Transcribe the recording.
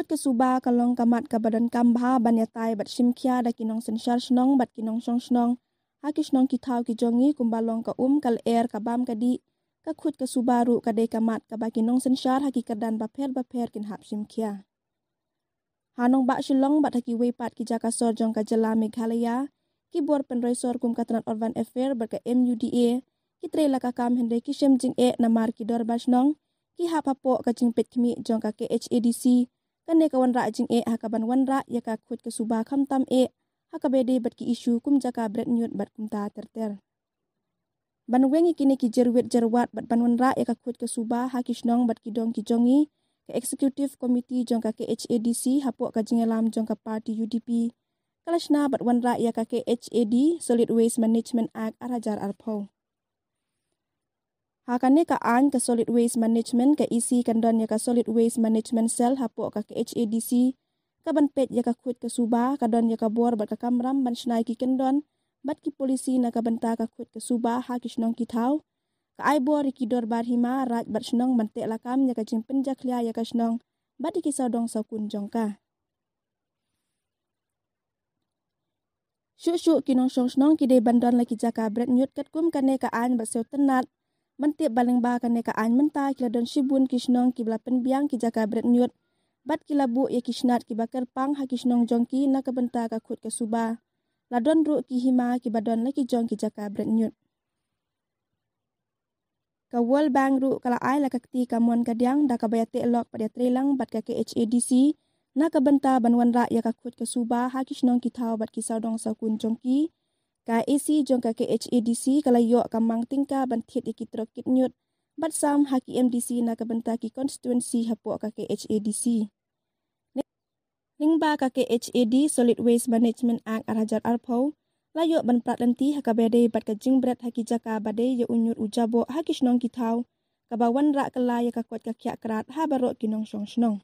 ke Subah kalong kamat ka badan kambha banyatai bat simkia da kinong sensyar snong bat kinong song snong haki snong kitau ki jongi kumbalong ka kal ka bam kadi ka khut ke Subaru ka de kamat ka ba kinong sensyar haki kadan baper kin hap simkia. Hanong ba shilong bat haki wepat ki jakasor jong ka jala Meghalaya ki bor penresor kum katran Urban Affair berka MUDA ki trela ka kam hende ki shem jing namar ki dor basnong ki hapapo ka jing pet kmi jong ka KHADC kane ka wan ra jing hakaban wan ra ya ka khut ke Subah kham tam hakabede bat ki isu kum jaka bret nyut bat kum ta terter. Ban wengi kini ki jerwet jerwat bat ban wan ra ya ka khut ke Subah hakisnong bat ki dong ki jongi ke Executive Committee jong ka KHADC hapo ka jingelam jong ka parti UDP kalashna bat wan ra ya ka KHAD Solid Waste Management Act arajar arpo. Hakane ka an ka Solid Waste Management ka isi kandon ya ka Solid Waste Management Cell hapo ka KHADC ka ban pet ya ka khut ke Subah kadon ya ka bor bat ka kamram ban snai ki kandon bat ki polisi na ka banta ka khut ke Subah hakisnong ki thau ka ai bor ki dor bar hima raj bat snong mante lakam ya ka jing penjak lia ya ka snong bat ki saudong sakun jongka. Syuk kinong song snong ki de bandon laki jaka bret nyut kat kum kane ka an bat sew tenat mantip baling ba kane ka an menta ki ladon shibun ki snong ki bla penbiang ki jaka bret nyut bat ki labu ya ki snat ki bakar pang haki snong jongki na ka benta ka khut ke Subah ladon ru ki hima ki badon laki jong ki jaka bret nyut. Ka World Bank ru kala ai la kakti kamon kadyang da ka bayate lok pada trelang bat ka KHADC na ka benta banwan ra ya ka khut ke Subah haki snong ki thau bat ki saudong sakun jongki ka AC jong ka KHADC kala yo ka mang tingka ban thiet ki trokit nyut bat sam haki MDC na ka benta ki constituency hapo ka KHADC. Ningba ka KHAD Solid Waste Management Act arajar arpo layo ban pratlanti hakabede bat ka jingbret haki jaka bade ya unyur ujabo haki snong ki thau ka bawan ra kala ya ka kwat ka kya krat ha barok kinong song snong.